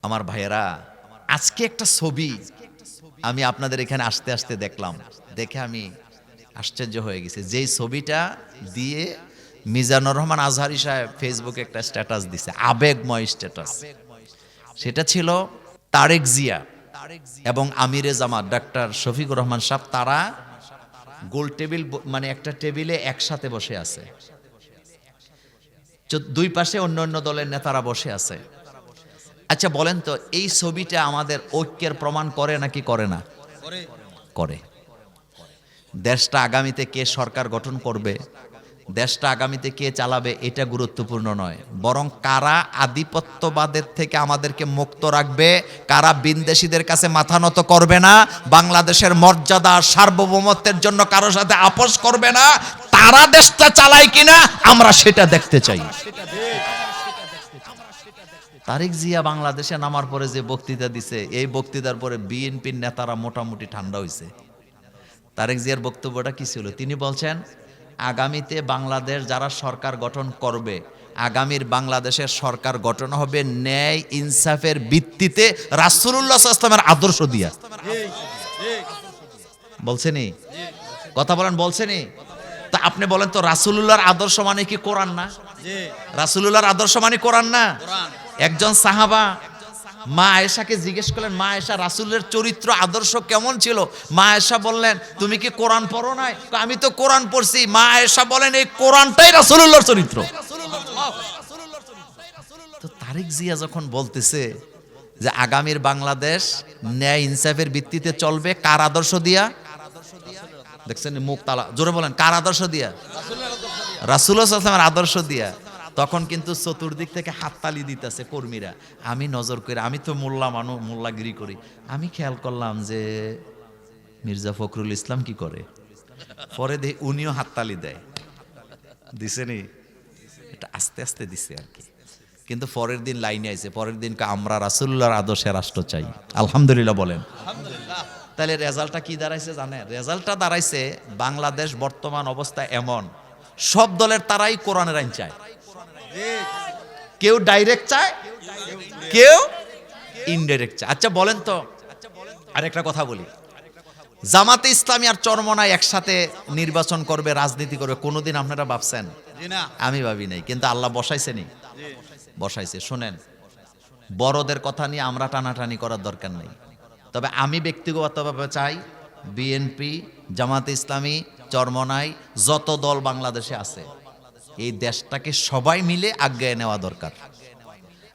আমার ভাইয়েরা, আজকে একটা ছবি আমি আপনাদের এখানে আসতে আসতে দেখলাম, দেখে আমি আশ্চর্য হয়ে গেছি। যেই ছবিটা দিয়ে মিজানুর রহমান আজহারী সাহেব ফেসবুকে একটা স্ট্যাটাস দিছে, আবেগময় স্ট্যাটাস। সেটা ছিল তারেক জিয়া এবং আমিরে জামাত ডক্টর শফিকুর রহমান সাহেব, তারা গোল টেবিল, মানে একটা টেবিলে একসাথে বসে আছে, দুই পাশে অন্য অন্য দলের নেতারা বসে আছে। আচ্ছা বলেন তো, এই ছবিটা আমাদের ঐক্যের প্রমাণ করে নাকি করে না? করে। দেশটা আগামীতে কে সরকার গঠন করবে, দেশটা আগামীতে কে চালাবে, এটা গুরুত্বপূর্ণ নয়, বরং কারা আধিপত্যবাদের থেকে আমাদেরকে মুক্ত রাখবে, কারা বিদেশিদের কাছে মাথা নত করবে না, বাংলাদেশের মর্যাদা সার্বভৌমত্বের জন্য কারোর সাথে আপোষ করবে না, তারা দেশটা চালায় কিনা আমরা সেটা দেখতে চাই। তারেক জিয়া বাংলাদেশে নামার পরে যে বক্তৃতা দিছে, এই বক্তৃতার পরে বিএনপির নেতারা মোটামুটি ঠান্ডা হয়েছে। তারেক জিয়ার বক্তব্যটা কি ছিল? তিনি বলছেন, আগামীতে বাংলাদেশ যারা সরকার গঠন করবে, আগামীর বাংলাদেশের সরকার গঠন হবে ন্যায় ইনসাফের ভিত্তিতে, রাসূলুল্লাহ সাল্লাল্লাহু আলাইহি ওয়াসাল্লামের আদর্শ দিয়া। বলছেনি? কথা বলেন, বলছেনি? তা আপনি বলেন তো, রাসূলুল্লাহর আদর্শ মানে কি কোরআন না? রাসূলুল্লাহর আদর্শ মানে কোরআন না? একজন সাহাবা মা আয়েশাকে জিজ্ঞেস করলেন, মা আয়েশা, রাসূলের চরিত্র আদর্শ কেমন ছিল? মা আয়েশা বললেন, তুমি কি কোরআন পড়ো নাই? আমি তো কোরআন পড়ছি। মা আয়েশা বলেন, এই কোরআনটাই রাসূলুল্লাহর চরিত্র। তো তারেক জিয়া যখন বলতেছে যে আগামীর বাংলাদেশ ন্যায় ইনসাফের ভিত্তিতে চলবে, কার আদর্শ দিয়া? দেখছেন মুখ তালা, জোরে বলেন, কার আদর্শ দিয়া? রাসূলুল্লাহ সাল্লাল্লাহু আলাইহি ওয়াসাল্লামের আদর্শ দিয়া। তখন কিন্তু চতুর্দিক থেকে হাততালি দিতেছে কর্মীরা। আমি নজর করে, আমি তো মোল্লা মানুষ, মোল্লাগিরি করি, আমি খেয়াল করলাম যে মির্জা ফখরুল ইসলাম কি করে, পরে দেখি উনিও হাততালি দেয়। দিছেনি? এটা আস্তে আস্তে দিছে আর কি। কিন্তু পরের দিন লাইনে আইছে, পরের দিন আমরা রাসূলুল্লাহর আদর্শে রাষ্ট্র চাই। আলহামদুলিল্লাহ বলেন। তাহলে রেজাল্টটা কি দাঁড়াইছে জানেন? রেজাল্টটা দাঁড়াইছে, বাংলাদেশ বর্তমান অবস্থা এমন, সব দলের তারাই কোরআনের আইন চায়। কেউ ডাইরেক্ট চায়, কেউ ইনডাইরেক্ট চায়। আচ্ছা বলেন তো, আরেকটা কথা বলি, জামাতে ইসলামী আর চরমনাই একসাথে নির্বাচন করবে, রাজনীতি করবে, কোনোদিন আপনারা ভাবছেন? আমি ভাবি নাই, কিন্তু আল্লাহ বসাইছেনি, বসাইছে। শোনেন, বড়দের কথা নিয়ে আমরা টানাটানি করার দরকার নেই। তবে আমি ব্যক্তিগতভাবে চাই, বিএনপি, জামাতে ইসলামী, চরমনাই, যত দল বাংলাদেশে আছে, এই দেশটাকে সবাই মিলে আগায় নেওয়া দরকার।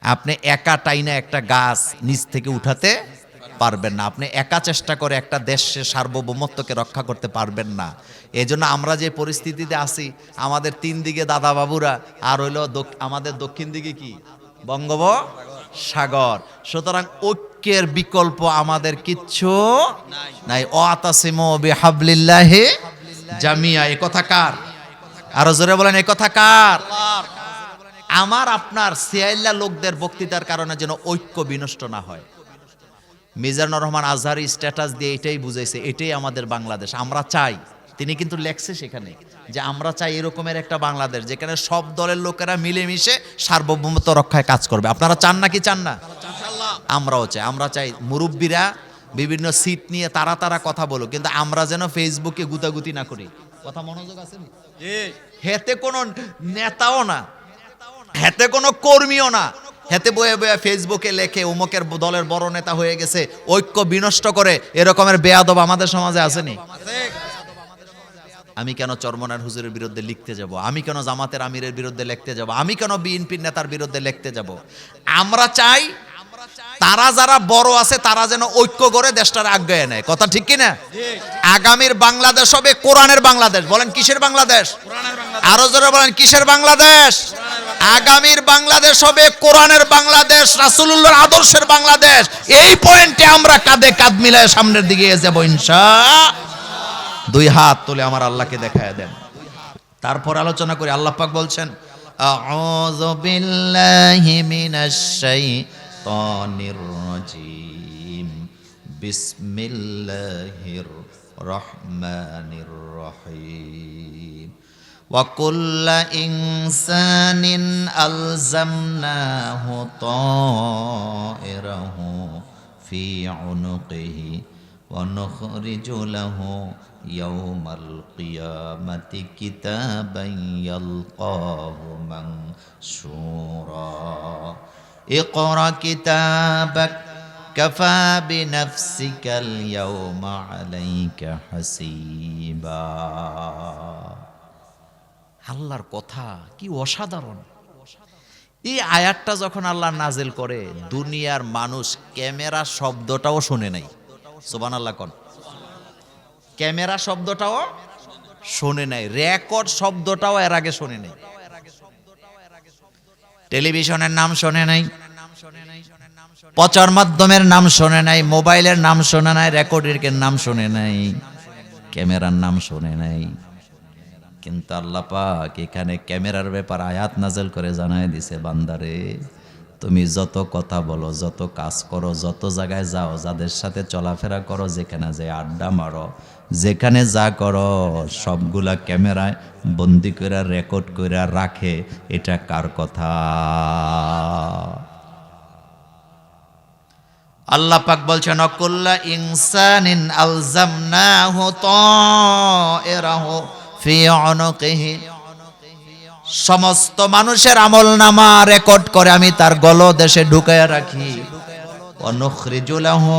আপনি একা টাইনা একটা গাছ নিচ থেকে উঠাতে পারবেন না, আপনি একা চেষ্টা করে একটা দেশের সার্বভৌমত্বকে রক্ষা করতে পারবেন না। এজন্য আমরা যে পরিস্থিতিতে আছি, আমাদের তিন দিকে দাদা বাবুরা, আর হইল আমাদের দক্ষিণ দিকে কি বঙ্গোপসাগর। সুতরাং ঐক্যের বিকল্প আমাদের কিচ্ছু নাই। ওয়াতাসিমু বিহাবলিল্লাহি জামিয়া, এই কথা কার? আরো জোরে বলেন, এই কথা কার? আমার আপনার সিয়াইল্লা লোকদের বক্তৃতার কারণে যেন ঐক্য বিনষ্ট না হয়। মিজানুর রহমান আজহারী স্ট্যাটাস দিয়ে এটাই বুঝাইছে, এটাই আমাদের বাংলাদেশ আমরা চাই। তিনি কিন্তু লেখছে সেখানে যে আমরা চাই এরকমের একটা বাংলাদেশ, যেখানে সব দলের লোকেরা মিলেমিশে সার্বভৌমত্ব রক্ষায় কাজ করবে। আপনারা চান নাকি চান না? আমরাও চাই। আমরা চাই মুরব্বীরা বিভিন্ন সিট নিয়ে তারা তারা কথা বলুক, কিন্তু আমরা যেন ফেসবুকে গুতাগুতি না করি। কথা মনোযোগ আছে? হেতে কোনো নেতাও না, হেতে কোনো কর্মীও না, হেতে বয়ে বয়ে ফেসবুকে লেখে অমুকের দলের বড় নেতা হয়ে গেছে, ঐক্য বিনষ্ট করে, এরকমের বেয়াদব আমাদের সমাজে আসেনি? আমি কেন চরমনার হুজুরের বিরুদ্ধে লিখতে যাব? আমি কেন জামাতের আমিরের বিরুদ্ধে লিখতে যাব? আমি কেন বিএনপির নেতার বিরুদ্ধে লিখতে যাব? আমরা চাই তারা যারা বড় আছে তারা যেন ঐক্য করে দেশটার আগায় নেয়। কথা ঠিক কিনা? আগামীর বাংলাদেশ হবে কোরআনের বাংলাদেশ। বলেন কিসের বাংলাদেশ? আরো জোরে বলেন, কিসের বাংলাদেশ? আগামীর বাংলাদেশ হবে কোরআনের বাংলাদেশ, রাসূলুল্লাহর আদর্শের বাংলাদেশ। এই পয়েন্টে আমরা কাঁধে কাঁধ মিলায় সামনের দিকে এগিয়ে যাব ইনশাআল্লাহ। দুই হাত তুলে আমার আল্লাহকে দেখায় দেন। তারপর আলোচনা করি। আল্লাহ পাক বলছেন, আউযু বিল্লাহি মিনাশ শাইতানির রাজীম, বিসমিল্লাহির রহমানির রহিম। وكل إنسان ألزمناه طائره في عنقه ونخرج له يوم القيامة كتابا يلقاه منشورا اقرأ كتابك كفى بنفسك اليوم عليك حسيبا আল্লাহর কথা কি অসাধারণ। এই আয়াতটা যখন আল্লাহ নাজিল করে দুনিয়ার মানুষ ক্যামেরা শব্দটাও শুনে নাই। সুবহানাল্লাহ কোন ক্যামেরা শব্দটাও শোনে নাই, রেকর্ড শব্দটাও এর আগে শোনে নাই, টেলিভিশনের নাম শোনে নাই, প্রচার মাধ্যমের নাম শোনে নাই, মোবাইলের নাম শোনে নাই, রেকর্ডের নাম শোনে নাই, ক্যামেরার নাম শোনে নাই। কিন্তু আল্লাহ পাক এখানে ক্যামেরার ব্যাপার আয়াত নাযিল করে জানায় দিছে, বান্দারে তুমি যত কথা বলো, যত কাজ করো, যত জায়গায় যাও, যাদের সাথে চলাফেরা করো, যেখানে যে আড্ডা মারো, যেখানে যা করো, সবগুলা ক্যামেরায় বন্দি করে রেকর্ড করে রাখে। এটা কার কথা? আল্লাহ পাক বলছেন অকুল্লা ইনসানিন আলজামনাহু তায়রাহু ফি উনুকিহি, সমস্ত মানুষের আমলনামা রেকর্ড করে আমি তার গলদেশে ঢুকায়া রাখি। ওয়া নুখরিজু লাহু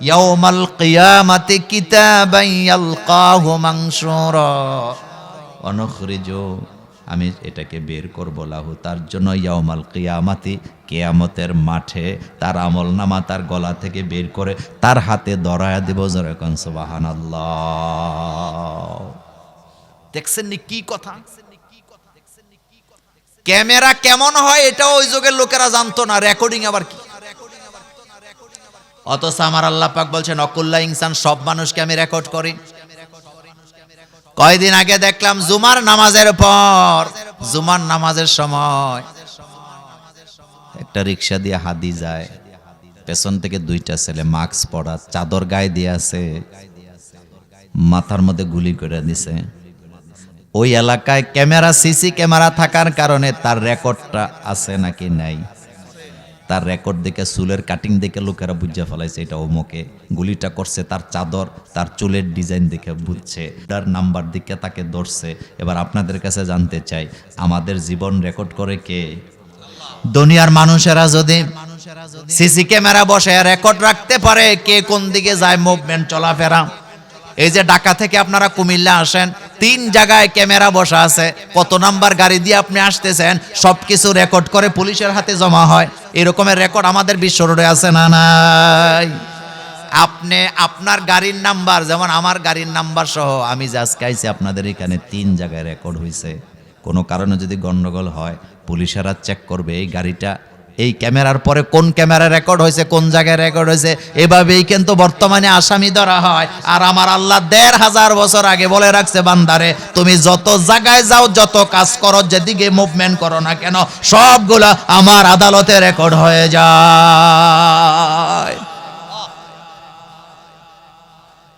ইয়াউমাল কিয়ামাতি কিতাবান ইয়ালকাহু মানশুরা, ওয়া নুখরিজু আমি এটাকে বের করব লাহু তার জন্য ইয়াউমাল কিয়ামাতি কিয়ামতের মাঠে তার আমলনামা তার গলা থেকে বের করে তার হাতে ধরায়া দেব। জোরে কোন সুবহানাল্লাহ। দেখছেন নি কি কথা? ক্যামেরা কেমন হয় এটাও ওই যুগের লোকেরা জানতো না, রেকর্ডিং আবার কি। অথচ আমার আল্লাহ পাক বলছেন অকুল্লা ইনসান, সব মানুষকে আমি রেকর্ড করি। কয়দিন আগে দেখলাম জুমার নামাজের পর, জুমার নামাজের সময় একটা রিক্সা দিয়ে হাদি যায়, পেছন থেকে দুইটা ছেলে মাস্ক পরা, চাদর গায়ে দিয়ে আছে, মাথার মধ্যে গুলি করে দিছে। ওই এলাকায় ক্যামেরা, সিসি ক্যামেরা থাকার কারণে তার রেকর্ডটা আছে নাকি নাই, তার রেকর্ড দেখে, চুলের কাটিং দেখে লোকেরা বুঝে ফেলাইছে এটা অমুকে গুলিটা করছে। তার চাদর, তার চুলের ডিজাইন দেখে বুঝছে, তার নাম্বার দিকে তাকে ধরছে। এবার আপনাদের কাছে জানতে চাই, আমাদের জীবন রেকর্ড করে কে? দুনিয়ার মানুষেরা যদি সিসি ক্যামেরা বসে রেকর্ড রাখতে পারে কে কোন দিকে যায়, মুভমেন্ট, চলাফেরা। এই যে ঢাকা থেকে আপনারা কুমিল্লা আসেন, 3 জায়গায় ক্যামেরা বসা আছে, কত নাম্বার গাড়ি দিয়ে আপনি আসতেছেন সবকিছু রেকর্ড করে পুলিশের হাতে জমা হয়। এরকমের রেকর্ড আমাদের বিশ্ব রোডে আছে না নাই? আপনি আপনার গাড়ির নাম্বার, যেমন আমার গাড়ির নাম্বার সহ আমি যে আজকে আইছি আপনাদের এখানে 3 জায়গায় রেকর্ড হয়েছে। কোনো কারণে যদি গন্ডগোল হয় পুলিশেরা চেক করবে এই গাড়িটা এই ক্যামেরার পরে কোন ক্যামেরা রেকর্ড হয়েছে, কোন জায়গায় রেকর্ড হয়েছে। এভাবেই কিন্তু বর্তমানে আসামি ধরা হয়। আর আমার আল্লাহ 1500 বছর আগে বলে রাখছে, বান্দারে তুমি যত জায়গায় যাও, যত কাজ করো, যেদিকে মুভমেন্ট করো না কেন, সবগুলা আমার আদালতে রেকর্ড হয়ে যায়।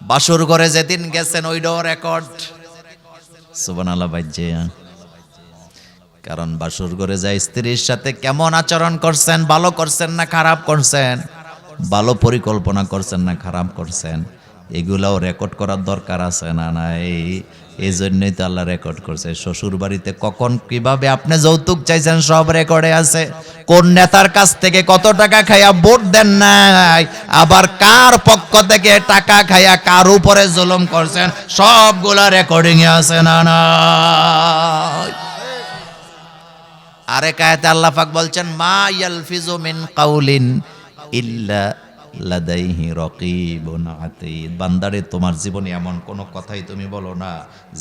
বাসর ঘরে যেদিন গেছেন ওইটাও রেকর্ড। সুবহানাল্লাহ বাইজে। কারণ বাসর ঘরে যায় স্ত্রীর সাথে কেমন আচরণ করছেন, ভালো করছেন না খারাপ করছেন, ভালো পরিকল্পনা করছেন না খারাপ করছেন, এগুলাও রেকর্ড করার দরকার আছে না নাই? এই জন্যই তো আল্লাহ রেকর্ড করছে। শ্বশুর বাড়িতে কখন কিভাবে আপনি যৌতুক চাইছেন সব রেকর্ডে আছে। কোন নেতার কাছ থেকে কত টাকা খাইয়া ভোট দেন নাই, আবার কার পক্ষ থেকে টাকা খাইয়া কার উপরে জুলুম করছেন, সবগুলা রেকর্ডিং এ আছে না নাই? আরেক আয়াতে আল্লাহ পাক বলছেন মা ইয়ালফিজু মিন কাউলিন ইল্লা লাদাইহি রাকিবুন আতীদ। বান্দারে তোমার জীবনে এমন কোনো কথাই তুমি বলো না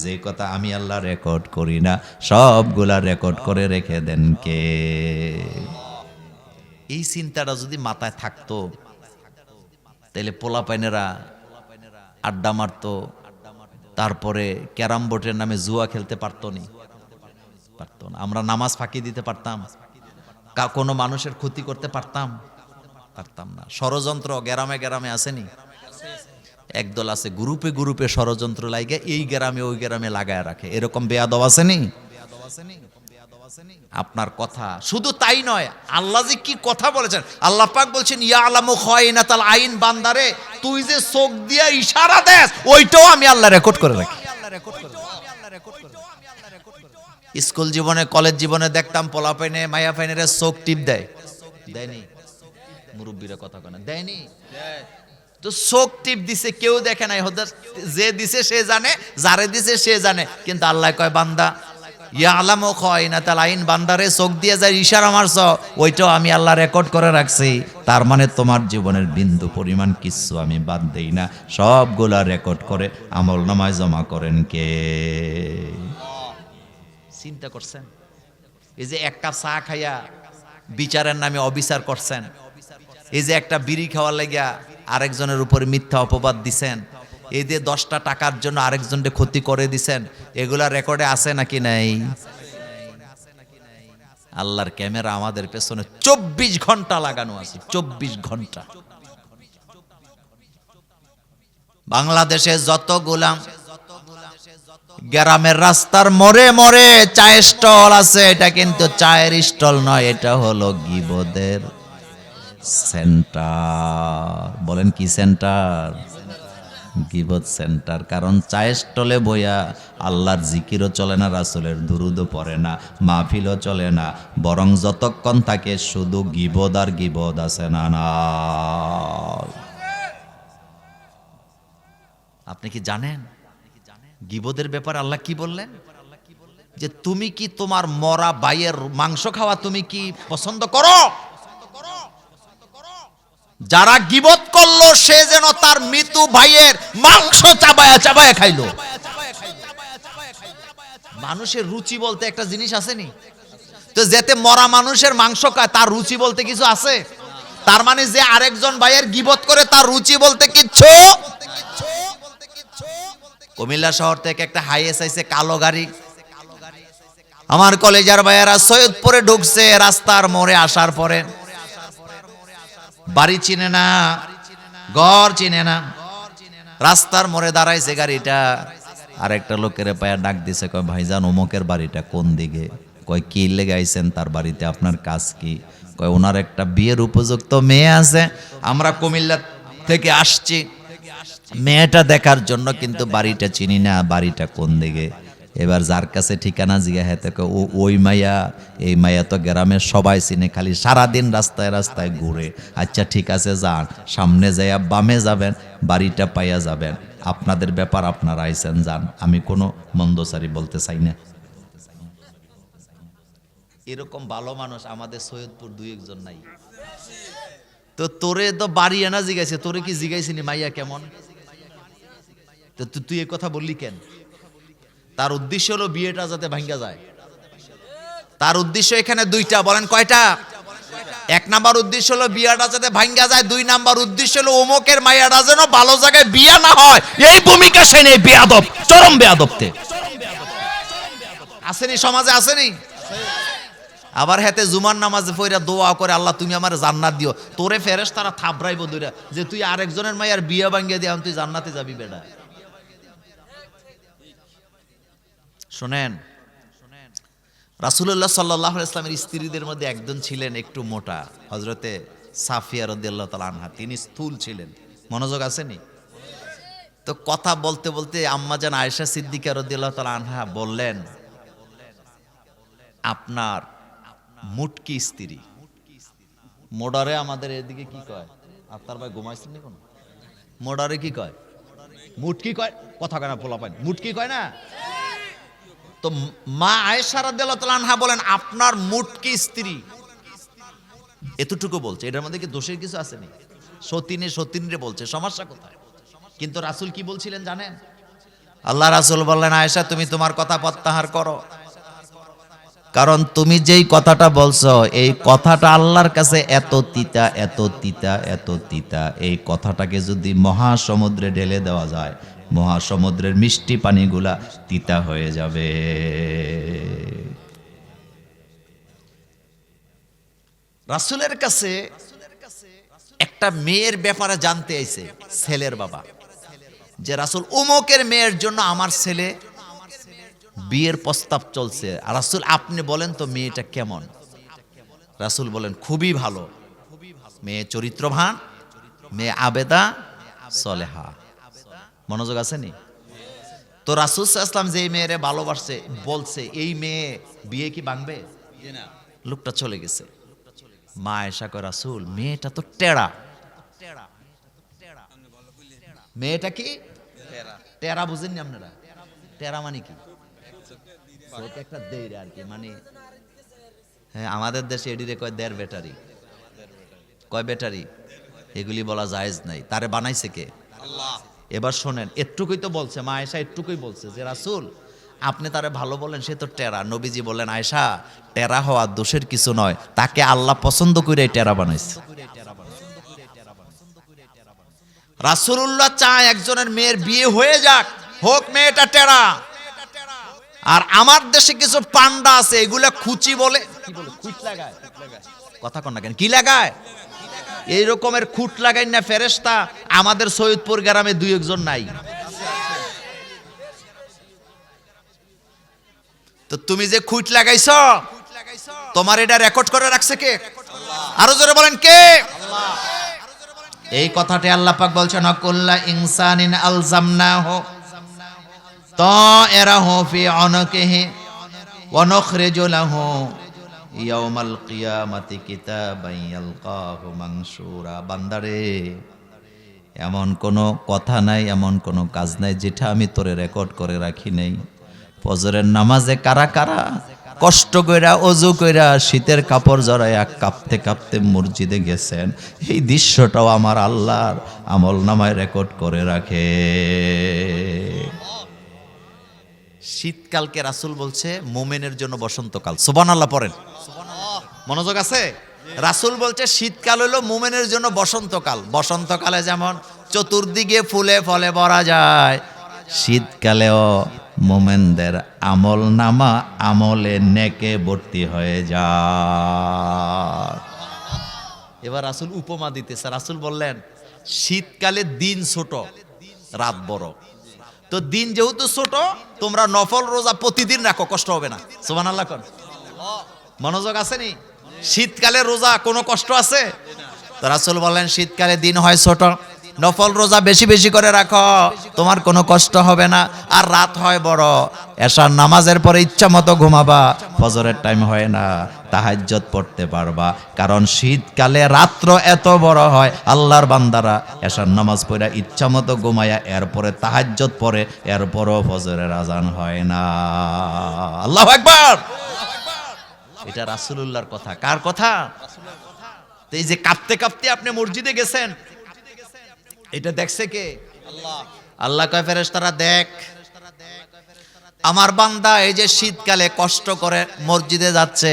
যে কথা আমি আল্লাহ রেকর্ড করি না, সবগুলা রেকর্ড করে রেখে দেন কে? এই চিন্তাটা যদি মাথায় থাকতো তাহলে পোলাপাইনেরা আড্ডা মারতো, তারপরে ক্যারাম বোর্ডের নামে জুয়া খেলতে পারতো না। আমরা নামাজ ফাঁকি দিতে পারতাম, কোনো মানুষের ক্ষতি করতে পারতাম না। ষড়যন্ত্র গ্রামে গ্রামে আসেনি? একদল আছে গ্রুপে গ্রুপে ষড়যন্ত্র লাগে এই গ্রামে ওই গ্রামে লাগায় রাখে, এরকম বেয়াদব আসেনি? আপনার কথা শুধু তাই নয়, আল্লাহ যে কি কথা বলেছেন, আল্লাহ পাক বলছেন ইয়ালামু খায়িনাতাল আইন, বান্দারে তুই যে চোখ দিয়ে ইশারা দেস ওইটাও আমি আল্লাহ রেকর্ড করে রাখি। স্কুল জীবনে কলেজ জীবনে দেখতাম পোলা পাইনে মায়া পাইনের চোখ টিপ দেয়, দেয়নি? মুরব্বীরা কথা কয় না, দেয়নি? তো চোখ টিপ দিছে, কেউ দেখে নাই, যে দিছে সে জানে, যারে দিছে সে জানে, কিন্তু আল্লাহ কয় বান্দা ইয়ালামু খায়িনাতাল আইন, বান্দারে চোখ দিয়ে যায় ইশারা মারছ ওইটাও আমি আল্লাহ রেকর্ড করে রাখছি। তার মানে তোমার জীবনের বিন্দু পরিমাণ কিচ্ছু আমি বাদ দেই না, সবগুলা রেকর্ড করে আমল নামায় জমা করেন কে? চিন্তা করছেন? এই যে এক কাপ চা খাইয়া বিচারের নামে অবিচার করছেন, এই যে একটা বিড়ি খাওয়ার লাগিয়া আরেকজনের উপরে মিথ্যা অপবাদ দিছেন, এই যে 10টা টাকার জন্য আরেকজনকে ক্ষতি করে দিছেন, এগুলা রেকর্ডে আছে নাকি নাই? আল্লাহর ক্যামেরা আমাদের পেছনে 24 ঘন্টা লাগানো আছে, 24 ঘন্টা। বাংলাদেশে যত গোলাম গ্রামের রাস্তার মোড়ে মোড়ে চায়ের স্টল আছে, এটা কিন্তু চায়ের স্টল নয়, এটা হলো গীবতের সেন্টার। বলেন কি সেন্টার? গীবত সেন্টার। কারণ চায়ের স্টলে বইয়া আল্লাহর জিকিরও চলে না, রাসূলের দুরুদও পড়ে না, মাহফিলও চলে না, বরং যতক্ষণ থাকে শুধু গীবত আর গীবত, আছে না? না, আপনি কি জানেন গীবতের ব্যাপারে আল্লাহ কি বললেন? যে তুমি কি তোমার মরা ভাইয়ের মাংস খাওয়া তুমি কি পছন্দ করো? যারা গীবত করলো সে যেন তার মৃত্যু ভাইয়ের মাংস চাবায়া চাবায়া খাইলো। মানুষের রুচি বলতে একটা জিনিস আসেনি তো, যেতে মরা মানুষের মাংস খায় তার রুচি বলতে কিছু আছে? তার মানে যে আরেকজন ভাইয়ের গীবত করে তার রুচি বলতে কিচ্ছু। কুমিল্লা শহর থেকে একটা হাইএস আইছে কালো গাড়ি, আমার কলেজের ভাইয়েরা সৈয়দপুরে ঢুকছে, রাস্তার মোড়ে আসার পরে বাড়ি চিনে না, ঘর চিনে না, রাস্তার মোড়ে দাঁড়াইছে গাড়িটা, আরেকটা লোকের পায়া ডাক দিছে, কয় ভাইজান অমুকের বাড়িটা কোন দিকে? কয় কি লেগে আইছেন তার বাড়িতে, আপনার কাজ কি? কয় ওনার একটা বিয়ের উপযুক্ত মেয়ে আছে, আমরা কুমিল্লা থেকে আসছি মেয়েটা দেখার জন্য, কিন্তু বাড়িটা চিনি না, বাড়িটা কোন দিকে? এবার যার কাছে ঠিকানা জিজ্ঞাসা থেকে ওই মাইয়া, এই মাইয়া তো গ্রামের সবাই চিনে, খালি সারাদিন রাস্তায় রাস্তায় ঘুরে। আচ্ছা ঠিক আছে যান, সামনে যাইয়া বামে যাবেন, বাড়িটা পাইয়া যাবেন, আপনাদের ব্যাপার, আপনারা আইছেন যান, আমি কোনো মন্দসারি বলতে চাই না। এরকম ভালো মানুষ আমাদের সৈয়দপুর 2-1 নাই। তো তোরে তো বাড়ি এনা জিগাইছে, তোরে কি জিগাইছিনি মাইয়া কেমন? তো তুই এই কথা বললি কেন? তার উদ্দেশ্য হলো বিয়েটা যাতে ভাঙ্গা যায়। তার উদ্দেশ্য এখানে 2টা, বলেন কয়টা? 1 নাম্বার উদ্দেশ্য হলো বিয়েটা যাতে ভাঙ্গা যায়, 2 নাম্বার উদ্দেশ্য হলো অমুকের মাইয়াটা যেন ভালো জায়গায় বিয়া না হয়। এই ভূমিকা সে নেই, বেয়াদব, চরম বেয়াদবতে আসেনি, সমাজে আসেনি। আবার হাতে জুমার নামাজে পড়া দোয়া করে, আল্লাহ তুমি আমার জান্নাত দিও, তোরে ফেরেশতারা থাবরাইবো দইরা যে তুই আরেকজনের মাইয়ার বিয়া ভাঙ্গিয়ে দিয়া তুই জান্নাতে যাবি বেটা। শোনেন, রাসূলুল্লাহ সাল্লাল্লাহু আলাইহি ওয়াসাল্লামের স্ত্রীদের মধ্যে একজন ছিলেন একটু মোটা, হযরতে সাফিয়া রাদিয়াল্লাহু তাআলা আনহা। তিনি স্থূল ছিলেন, মনোযোগ আসেনি তো? কথা বলতে বলতে আম্মাজান আয়েশা সিদ্দিকা রাদিয়াল্লাহু তাআলা আনহা বললেন, আপনার মুটকি স্ত্রী, মোডারে আমাদের এদিকে কি কয়? আপনার ভাই ঘুমাইছেন নি কোন? মোডারে কি কয়? মুটকি কয়। কথা কয় না পোলা পায়, মুটকি কয় না? তো মা আয়েশা রাদিয়াল্লাহু তাআলা আনহা বলেন আপনার মুটকি স্ত্রী, এতটুকু বলছে, এটার মধ্যে কি দোষের কিছু আছে নি? সতীনে বলছে, সমস্যা কোথায়? কিন্তু রাসূল কি বলছিলেন জানেন? আল্লাহ রাসূল বললেন, আয়েশা তুমি তোমার কথা প্রত্যাহার করো, কারণ তুমি যেই কথাটা বলছো এই কথাটা আল্লাহর কাছে এত তিতা, এত তিতা, এত তিতা, এই কথাটাকে যদি মহাসমুদ্রে ঢেলে দেওয়া যায়, মহাসমুদ্রের মিষ্টি পানিগুলা তিতা হয়ে যাবে। রাসূলের কাছে একটা মেয়ের ব্যাপারে জানতে আইছে ছেলের বাবা। যে রাসূল উমুকের মেয়ের জন্য আমার ছেলে বিয়ের প্রস্তাব চলছে, আর রাসূল আপনি বলেন তো মেয়েটা কেমন? রাসূল বলেন খুবই ভালো, মেয়ে চরিত্রবান, মেয়ে আবেদা সলেহা। মনোযোগ আছে নি? তো রাসূল সাল্লাল্লাহু আলাইহি ওয়াসাল্লাম যে মেয়েরে ভালোবাসছে বলছে এই মেয়ে বিয়ে কি ভাঙবে? লোকটা চলে গেছে। মা আয়েশা কয় রাসূল মেয়েটা তো টেরা। মেয়েটা কি টেরা? বুঝেননি আপনারা? টেরা মানে কি? একটা দেড় আর কি, মানে হ্যাঁ আমাদের দেশে এডিরে কয় দেড় ব্যাটারি। কয় ব্যাটারি? এগুলি বলা জায়েজ নাই। তারে বানাইছে কে? আল্লাহ। এবার শোনেন, এটুকুই তো বলছে মা আয়েশা, এটুকুই বলছে যে রাসূল আপনি তারে ভালো বলেন, সে তো টেরা। নবীজি বললেন আয়েশা টেরা হওয়া দোষের কিছু নয়, তাকে আল্লাহ পছন্দ করে টেরা বানাইছে। রাসূলুল্লাহ চায় একজনের মেয়ের বিয়ে হয়ে যাক, হোক মেয়েটা টেরা। আর আমার দেশে কিছু পান্ডা আছে, এগুলা খুচি বলে, কি বলে খুঁত লাগায়, কথা কন না কেন, কি লাগায়? এই রকমের খুঁট লাগাই না ফেরেশতা আমাদের সৈয়দপুর গ্রামে দুই একজন নাই। তো তুমি যে খুঁট লাগাইছ, তোমার এটা রেকর্ড করে রাখছে কে? আরো জোরে বলেন কে? আল্লাহ। এই কথাটি আল্লাহ পাক বলছেন কুল্লা ইনসানিন আলজামনাহু তায়রাহু ফি উনকিহি ওয়া নুখরিজু লাহু ইয়াউমাল কিয়ামাতি কিতাবান ইয়ালকাহু মানশুরা। বান্দারে এমন কোনো কথা নাই, এমন কোনো কাজ নাই যেটা আমি তোরে রেকর্ড করে রাখি নাই। ফজরের নামাজে কারা কারা কষ্ট কইরা ওযু কইরা শীতের কাপড় জড়াইয়া কাঁপতে কাঁপতে মসজিদে গেছেন, এই দৃশ্যটাও আমার আল্লাহর আমল নামায় রেকর্ড করে রাখে। শীতকালকে রাসূল বলছে মুমিনের জন্য বসন্তকাল। সুবহানাল্লাহ পড়েন। মনোযোগ আছে? রাসূল বলছে শীতকাল হলো মুমিনের জন্য বসন্তকাল। বসন্তকালে যেমন চতুর্দিকে ফুলে ফলে ভরা যায়, শীতকালেও মুমিনদের আমল নামা আমলে নেকে ভর্তি হয়ে যায়। এবার রাসূল উপমা দিতেছে। রাসূল বললেন শীতকালে দিন ছোট, রাত বড়। তো দিন যেহেতু ছোট, তোমরা নফল রোজা প্রতিদিন রাখো, কষ্ট হবে না। সুবহানাল্লাহ কোন। মনোযোগ আছে নি? শীতকালে রোজা কোনো কষ্ট আছে? তো রাসূল বললেন শীতকালে দিন হয় ছোট, নফল রোজা বেশি বেশি করে রাখো, তোমার কোনো কষ্ট হবে না। আর রাত হয় বড়, এশার নামাজের পরে ইচ্ছা মতো ঘুমাবা, ফজরের টাইম হয় না, তাহাজ্জুদ পড়তে পারবা। কারণ শীতকালে রাত্র এত বড় হয়, আল্লাহর বান্দারা এশার নামাজ পড়া ইচ্ছা মতো ঘুমায়া এরপরে তাহাজ্জুদ পড়ে, এরপরও ফজরের আজান হয় না। আল্লাহু আকবার। এটা রাসূলুল্লাহর কথা। কার কথা? তো এই যে কাঁপতে কাঁপতে আপনি মসজিদে গেছেন, এটা দেখছে কে? আল্লাহ। আল্লাহ কয় ফেরেশতারা দেখ আমার বান্দা এই যে শীতকালে কষ্ট করে মসজিদে যাচ্ছে,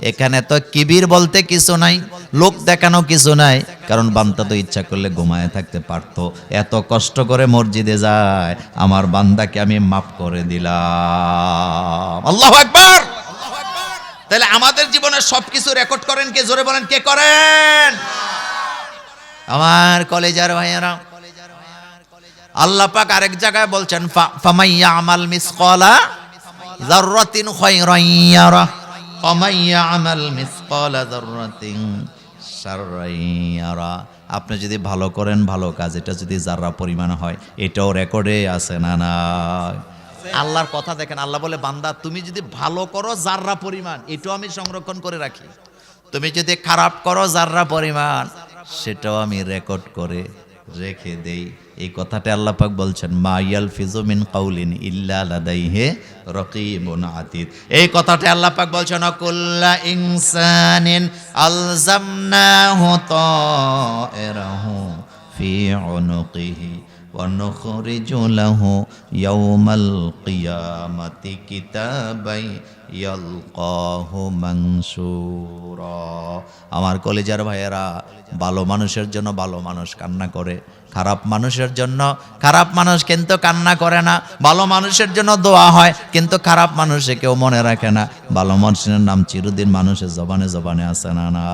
এখানে তো কিবির বলতে কিছু নাই, লোক দেখানো কিছু নাই, কারণ বান্দা তো ইচ্ছা করলে ঘুমায় থাকতে পারতো। এত কষ্ট করে মসজিদে যায়, আমার বান্দাকে আমি মাফ করে দিলাম। আল্লাহু আকবার। তাহলে আমাদের জীবনের সবকিছু রেকর্ড করেন কে? জোরে বলেন কে করেন? আমার কলেজার ভাইয়েরা, আল্লাহ পাক আরেক জায়গায় বলছেন ফামাইয়া আমাল মিসকালা যাররাতিন খায়রান ইয়ারা ফামাইয়া আমাল মিসকালা যাররাতিন শাররান ইয়ারা। আপনি যদি ভালো করেন ভালো কাজ, এটা যদি যারা পরিমাণ হয়, এটাও রেকর্ডে আছে না না? আল্লাহর কথা দেখেন, আল্লাহ বলে বান্দা তুমি যদি ভালো করো যারা পরিমাণ, এটাও আমি সংরক্ষণ করে রাখি। তুমি যদি খারাপ করো যারা পরিমাণ, সেটাও আমি রেকর্ড করে রেখে দেই। এই কথাটা আল্লাহ পাক বলছেন মা ইয়ালফিজু মিন কাউলিন ইল্লা লাদাইহি রাকিবুন আতীদ। এই কথাটা আল্লাহ পাক বলছেন কুল্লা ইনসানিন আলজামনাহু তায়রাহু ফি উনুকিহি ওয়া নুখরিজু লাহু ইয়াউমাল কিয়ামাতি কিতাবাই ইয়ালকাহু মানশুরা। আমার কলেজার ভাইয়েরা, ভালো মানুষের জন্য ভালো মানুষ কান্না করে, খারাপ মানুষের জন্য খারাপ মানুষ কিন্তু কান্না করে না। ভালো মানুষের জন্য দোয়া হয়, কিন্তু খারাপ মানুষে কেউ মনে রাখে না। ভালো মানুষের নাম চিরদিন মানুষের জবানে জবানে আছে না না?